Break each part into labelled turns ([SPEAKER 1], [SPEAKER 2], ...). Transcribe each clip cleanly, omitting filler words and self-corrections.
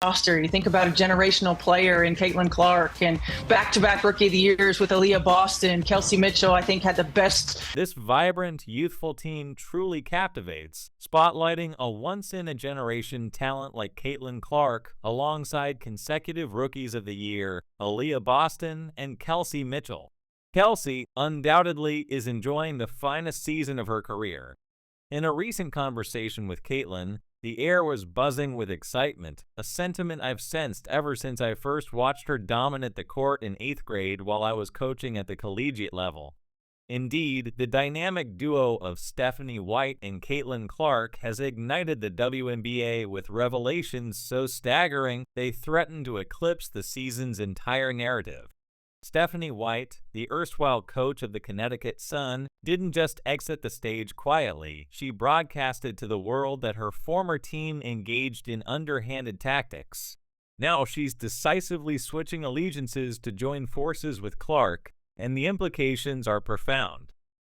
[SPEAKER 1] roster. You think about a generational player in Caitlin Clark and back-to-back Rookie of the Years with Aaliyah Boston. Kelsey Mitchell, I think, had the best.
[SPEAKER 2] This vibrant, youthful team truly captivates, spotlighting a once-in-a-generation talent like Caitlin Clark alongside consecutive Rookies of the Year, Aaliyah Boston and Kelsey Mitchell. Kelsey undoubtedly is enjoying the finest season of her career. In a recent conversation with Caitlin, the air was buzzing with excitement, a sentiment I've sensed ever since I first watched her dominate the court in 8th grade while I was coaching at the collegiate level. Indeed, the dynamic duo of Stephanie White and Caitlin Clark has ignited the WNBA with revelations so staggering they threaten to eclipse the season's entire narrative. Stephanie White, the erstwhile coach of the Connecticut Sun, didn't just exit the stage quietly. She broadcasted to the world that her former team engaged in underhanded tactics. Now she's decisively switching allegiances to join forces with Clark, and the implications are profound.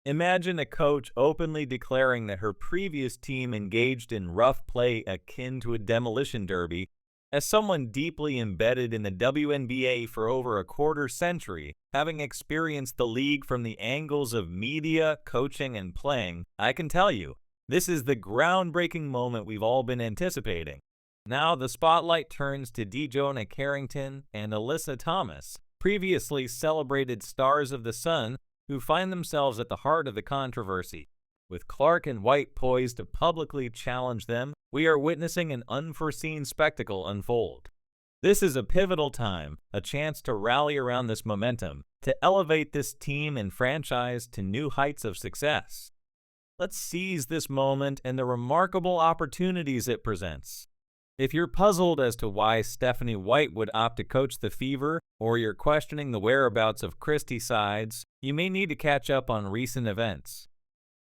[SPEAKER 2] Imagine a coach openly declaring that her previous team engaged in rough play akin to a demolition derby. As someone deeply embedded in the WNBA for over a quarter century, having experienced the league from the angles of media, coaching, and playing, I can tell you, this is the groundbreaking moment we've all been anticipating. Now the spotlight turns to Dejona Carrington and Alyssa Thomas, previously celebrated stars of the Sun, who find themselves at the heart of the controversy. With Clark and White poised to publicly challenge them, we are witnessing an unforeseen spectacle unfold. This is a pivotal time, a chance to rally around this momentum, to elevate this team and franchise to new heights of success. Let's seize this moment and the remarkable opportunities it presents. If you're puzzled as to why Stephanie White would opt to coach the Fever, or you're questioning the whereabouts of Christy Sides, you may need to catch up on recent events.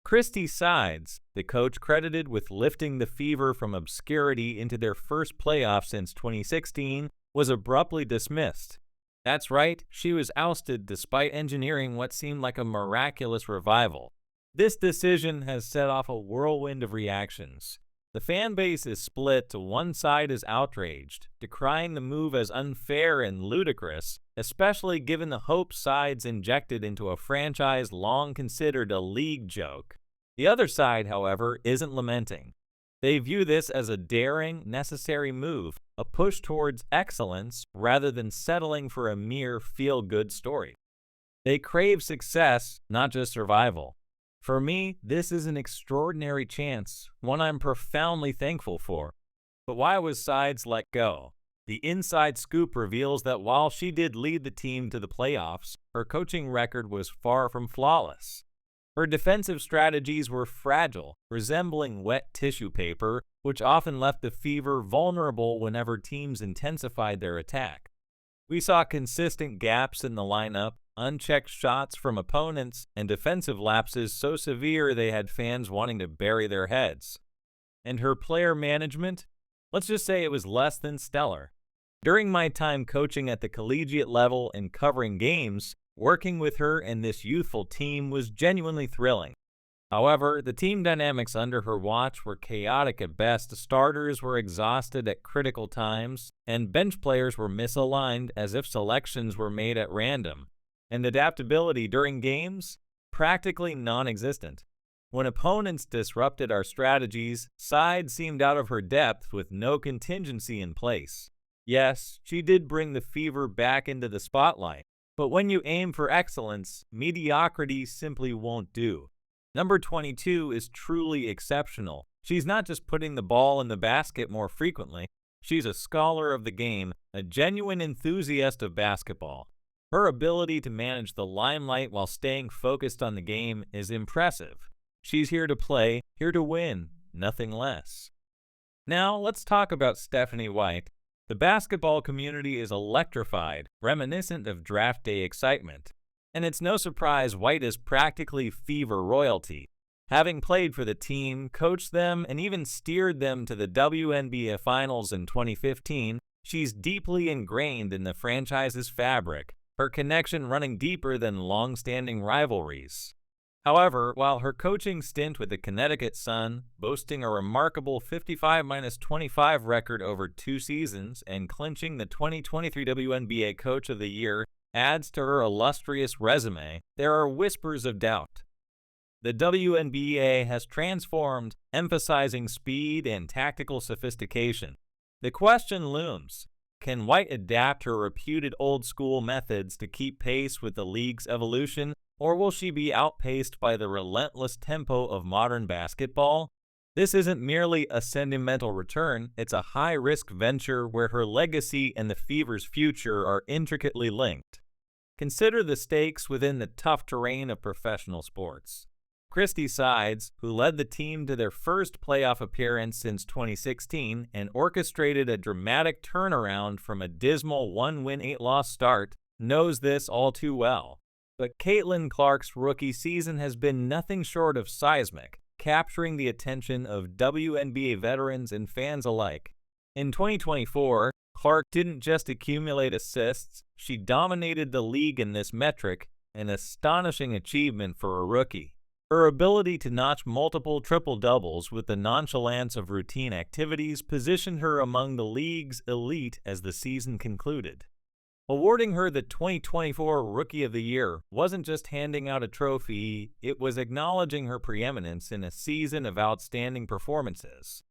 [SPEAKER 2] Christy Sides, the coach credited with lifting the Fever from obscurity into their first playoff since 2016, was abruptly dismissed. That's right, she was ousted despite engineering what seemed like a miraculous revival. This decision has set off a whirlwind of reactions. The fan base is split to one side is outraged, decrying the move as unfair and ludicrous, especially given the hope Sides injected into a franchise long considered a league joke. The other side, however, isn't lamenting. They view this as a daring, necessary move, a push towards excellence rather than settling for a mere feel-good story. They crave success, not just survival. For me, this is an extraordinary chance, one I'm profoundly thankful for. But why was Sides let go? The inside scoop reveals that while she did lead the team to the playoffs, her coaching record was far from flawless. Her defensive strategies were fragile, resembling wet tissue paper, which often left the Fever vulnerable whenever teams intensified their attack. We saw consistent gaps in the lineup, unchecked shots from opponents, and defensive lapses so severe they had fans wanting to bury their heads. And her player management? Let's just say it was less than stellar. During my time coaching at the collegiate level and covering games, working with her and this youthful team was genuinely thrilling. However, the team dynamics under her watch were chaotic at best. Starters were exhausted at critical times, and bench players were misaligned as if selections were made at random. And adaptability during games? Practically non-existent. When opponents disrupted our strategies, Sides seemed out of her depth with no contingency in place. Yes, she did bring the Fever back into the spotlight, but when you aim for excellence, mediocrity simply won't do. Number 22 is truly exceptional. She's not just putting the ball in the basket more frequently, she's a scholar of the game, a genuine enthusiast of basketball. Her ability to manage the limelight while staying focused on the game is impressive. She's here to play, here to win, nothing less. Now, let's talk about Stephanie White. The basketball community is electrified, reminiscent of draft day excitement. And it's no surprise White is practically Fever royalty. Having played for the team, coached them, and even steered them to the WNBA Finals in 2015, she's deeply ingrained in the franchise's fabric, her connection running deeper than long-standing rivalries. However, while her coaching stint with the Connecticut Sun, boasting a remarkable 55-25 record over 2 seasons and clinching the 2023 WNBA Coach of the Year, adds to her illustrious resume, there are whispers of doubt. The WNBA has transformed, emphasizing speed and tactical sophistication. The question looms: can White adapt her reputed old-school methods to keep pace with the league's evolution, or will she be outpaced by the relentless tempo of modern basketball? This isn't merely a sentimental return, it's a high-risk venture where her legacy and the Fever's future are intricately linked. Consider the stakes within the tough terrain of professional sports. Christy Sides, who led the team to their first playoff appearance since 2016 and orchestrated a dramatic turnaround from a dismal 1-win 8-loss start, knows this all too well. But Caitlin Clark's rookie season has been nothing short of seismic, capturing the attention of WNBA veterans and fans alike. In 2024, Clark didn't just accumulate assists, she dominated the league in this metric, an astonishing achievement for a rookie. Her ability to notch multiple triple-doubles with the nonchalance of routine activities positioned her among the league's elite as the season concluded. Awarding her the 2024 Rookie of the Year wasn't just handing out a trophy, it was acknowledging her preeminence in a season of outstanding performances.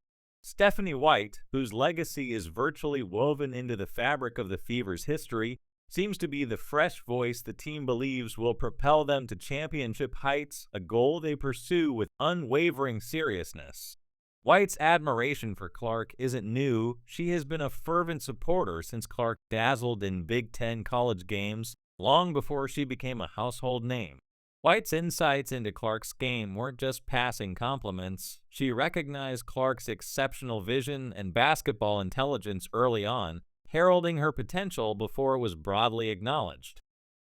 [SPEAKER 2] Stephanie White, whose legacy is virtually woven into the fabric of the Fever's history, seems to be the fresh voice the team believes will propel them to championship heights, a goal they pursue with unwavering seriousness. White's admiration for Clark isn't new. She has been a fervent supporter since Clark dazzled in Big Ten college games, long before she became a household name. White's insights into Clark's game weren't just passing compliments. She recognized Clark's exceptional vision and basketball intelligence early on, heralding her potential before it was broadly acknowledged.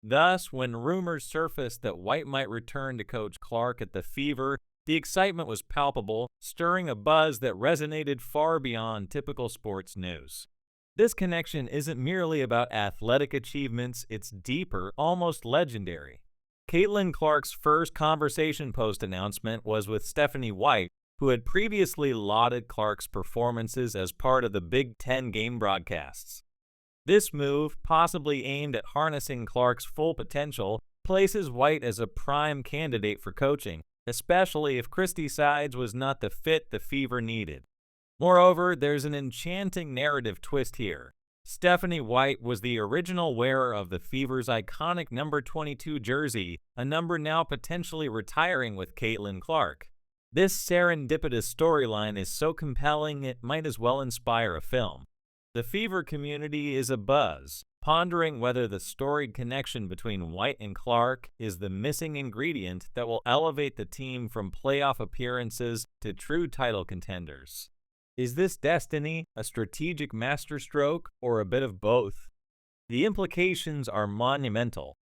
[SPEAKER 2] Thus, when rumors surfaced that White might return to coach Clark at the Fever, the excitement was palpable, stirring a buzz that resonated far beyond typical sports news. This connection isn't merely about athletic achievements, it's deeper, almost legendary. Caitlin Clark's first conversation post-announcement was with Stephanie White, who had previously lauded Clark's performances as part of the Big Ten game broadcasts. This move, possibly aimed at harnessing Clark's full potential, places White as a prime candidate for coaching, especially if Christy Sides was not the fit the Fever needed. Moreover, there's an enchanting narrative twist here. Stephanie White was the original wearer of the Fever's iconic number 22 jersey, a number now potentially retiring with Caitlin Clark. This serendipitous storyline is so compelling it might as well inspire a film. The Fever community is abuzz, pondering whether the storied connection between White and Clark is the missing ingredient that will elevate the team from playoff appearances to true title contenders. Is this destiny, a strategic masterstroke, or a bit of both? The implications are monumental.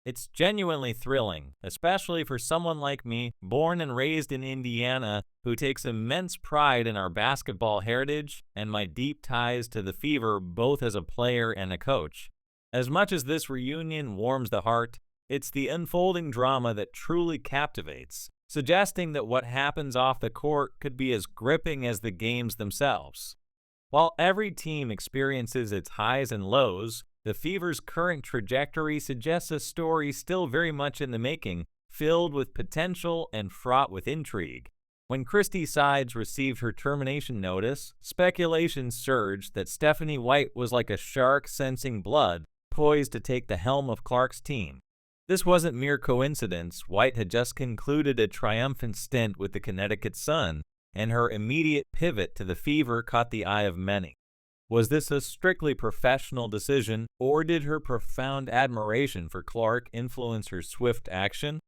[SPEAKER 2] It's genuinely thrilling, especially for someone like me, born and raised in Indiana, who takes immense pride in our basketball heritage and my deep ties to the Fever both as a player and a coach. As much as this reunion warms the heart, it's the unfolding drama that truly captivates, suggesting that what happens off the court could be as gripping as the games themselves. While every team experiences its highs and lows, the Fever's current trajectory suggests a story still very much in the making, filled with potential and fraught with intrigue. When Christy Sides received her termination notice, speculation surged that Stephanie White was like a shark sensing blood, poised to take the helm of Clark's team. This wasn't mere coincidence. White had just concluded a triumphant stint with the Connecticut Sun, and her immediate pivot to the Fever caught the eye of many. Was this a strictly professional decision, or did her profound admiration for Clark influence her swift action?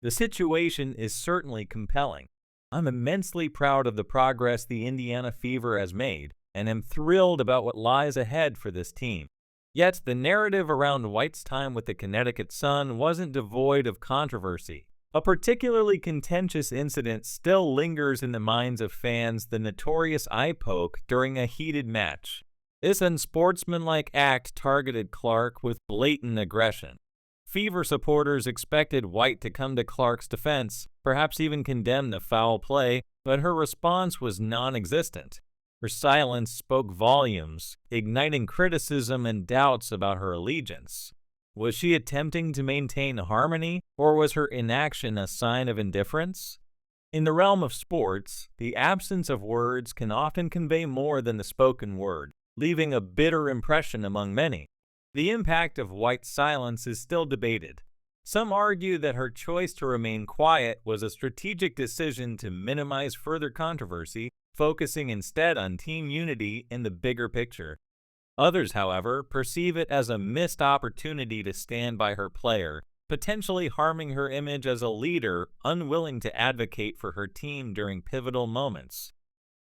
[SPEAKER 2] The situation is certainly compelling. I'm immensely proud of the progress the Indiana Fever has made, and am thrilled about what lies ahead for this team. Yet, the narrative around White's time with the Connecticut Sun wasn't devoid of controversy. A particularly contentious incident still lingers in the minds of fans, the notorious eye poke during a heated match. This unsportsmanlike act targeted Clark with blatant aggression. Fever supporters expected White to come to Clark's defense, perhaps even condemn the foul play, but her response was non-existent. Her silence spoke volumes, igniting criticism and doubts about her allegiance. Was she attempting to maintain harmony, or was her inaction a sign of indifference? In the realm of sports, the absence of words can often convey more than the spoken word, leaving a bitter impression among many. The impact of White's silence is still debated. Some argue that her choice to remain quiet was a strategic decision to minimize further controversy, focusing instead on team unity in the bigger picture. Others, however, perceive it as a missed opportunity to stand by her player, potentially harming her image as a leader unwilling to advocate for her team during pivotal moments.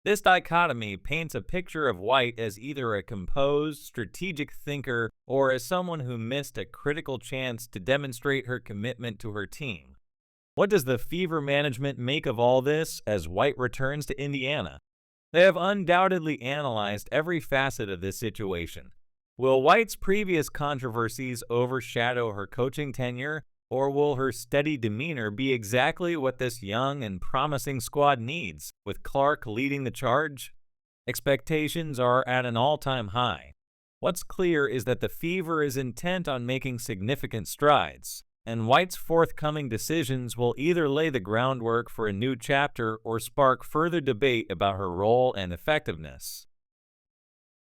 [SPEAKER 2] This dichotomy paints a picture of White as either a composed, strategic thinker or as someone who missed a critical chance to demonstrate her commitment to her team. What does the Fever management make of all this as White returns to Indiana? They have undoubtedly analyzed every facet of this situation. Will White's previous controversies overshadow her coaching tenure, or will her steady demeanor be exactly what this young and promising squad needs, with Clark leading the charge? Expectations are at an all-time high. What's clear is that the Fever is intent on making significant strides, and White's forthcoming decisions will either lay the groundwork for a new chapter or spark further debate about her role and effectiveness.